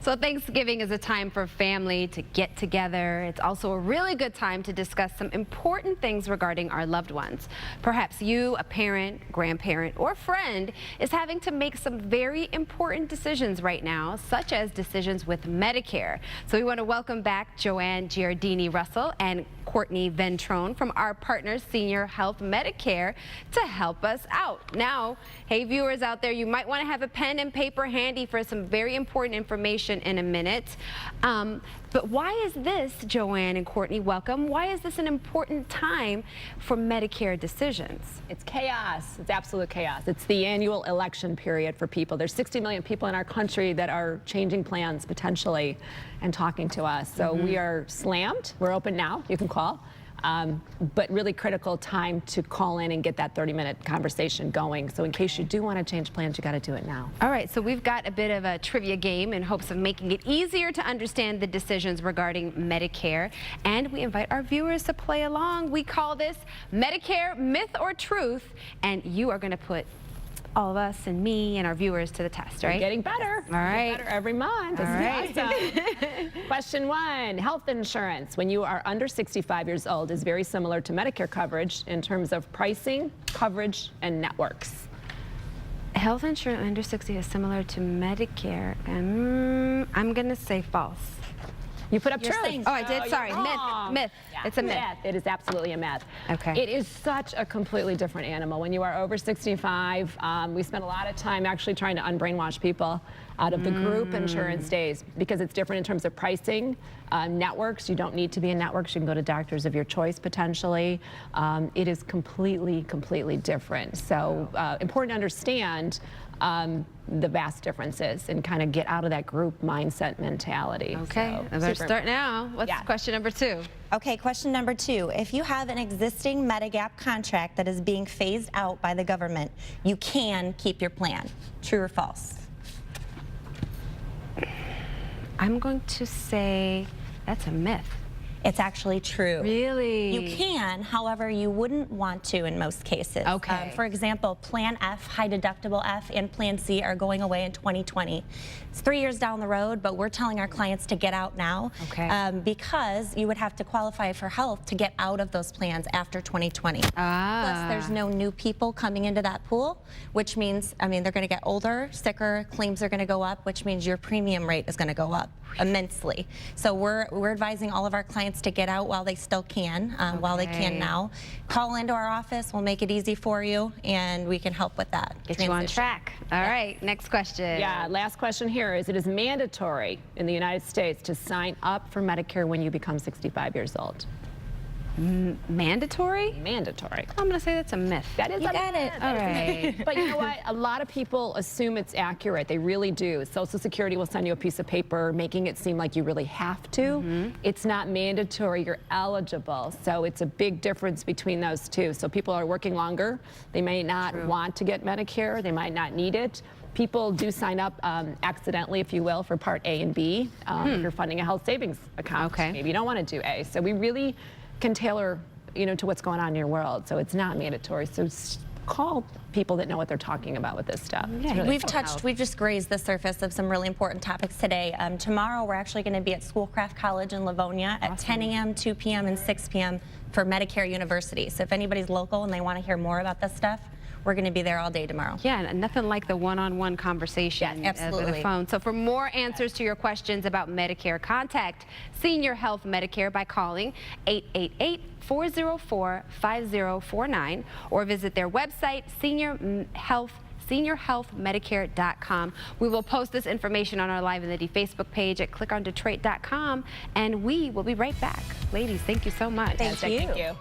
So Thanksgiving is a time for family to get together. It's also a really good time to discuss some important things regarding our loved ones. Perhaps you, a parent, grandparent, or friend, is having to make some very important decisions right now, such as decisions with Medicare. So we want to welcome back Joanne Giardini-Russell and Cortney Ventrone from our partners, Senior Health Medicare, to help us out. Now, hey viewers out there, you might want to have a pen and paper handy for some very important information in a minute. But why is this, Joanne and Cortney, welcome, why is this an important time for Medicare decisions? It's chaos. It's absolute chaos. It's the annual election period for people. There's 60 million people in our country that are changing plans potentially and talking to us. So we are slammed. We're open now. You can call. But really critical time to call in and get that 30-minute conversation going. So in case you do want to change plans, you got to do it now. All right, so we've got a bit of a trivia game in hopes of making it easier to understand the decisions regarding Medicare. And we invite our viewers to play along. We call this Medicare Myth or Truth. And you are going to put all of us and me and our viewers to the test, right? We're getting better. All right. Better every month. All right. Awesome. Question 1, health insurance when you are under 65 years old is very similar to Medicare coverage in terms of pricing, coverage, and networks. Health insurance under 60 is similar to Medicare. I'm going to say false. You put up You're truth. saying, oh, I did? Sorry. Myth. Yeah. It's a myth. It is absolutely a myth. Okay. It is such a completely different animal. When you are over 65, we spend a lot of time actually trying to unbrainwash people out of the group insurance days because it's different in terms of pricing. Networks, you don't need to be in networks. You can go to doctors of your choice potentially. It is completely different. So important to understand the vast differences and kind of get out of that group mindset mentality. Okay, so, let's start now. What's question number 2? Okay, question number 2. If you have an existing Medigap contract that is being phased out by the government, you can keep your plan. True or false? I'm going to say that's a myth. It's actually true. Really? You can, however, you wouldn't want to in most cases. Okay. For example, Plan F, high deductible F, and Plan C are going away in 2020. It's 3 years down the road, but we're telling our clients to get out now. Okay. Because you would have to qualify for health to get out of those plans after 2020. Plus, there's no new people coming into that pool, which means, they're going to get older, sicker, claims are going to go up, which means your premium rate is going to go up immensely. So we're advising all of our clients to get out while they still can, while they can now. Call into our office, we'll make it easy for you, and we can help with that. Get you on track. All right, next question. Yeah, last question here is, it is mandatory in the United States to sign up for Medicare when you become 65 years old. Mandatory? Mandatory. I'm going to say that's a myth. That is You a got myth. it. All right. But you know what? A lot of people assume it's accurate. They really do. Social Security will send you a piece of paper making it seem like you really have to. It's not mandatory. You're eligible. So it's a big difference between those two. So people are working longer. They may not want to get Medicare. They might not need it. People do sign up accidentally, if you will, for Part A and B. If you're funding a health savings account. Okay. Maybe you don't want to do A. So we really can tailor, to what's going on in your world. So it's not mandatory. So call people that know what they're talking about with this stuff. Yeah, really We've just grazed the surface of some really important topics today. Tomorrow we're actually going to be at Schoolcraft College in Livonia at 10 a.m., 2 p.m., and 6 p.m. for Medicare University. So if anybody's local and they want to hear more about this stuff, we're going to be there all day tomorrow. Yeah, and nothing like the one-on-one conversation over the phone. So for more answers to your questions about Medicare, contact Senior Health Medicare by calling 888-404-5049 or visit their website, seniorhealthmedicare.com. We will post this information on our Live in the D Facebook page at clickondetroit.com, and we will be right back. Ladies, thank you so much. Thank you. Thank you.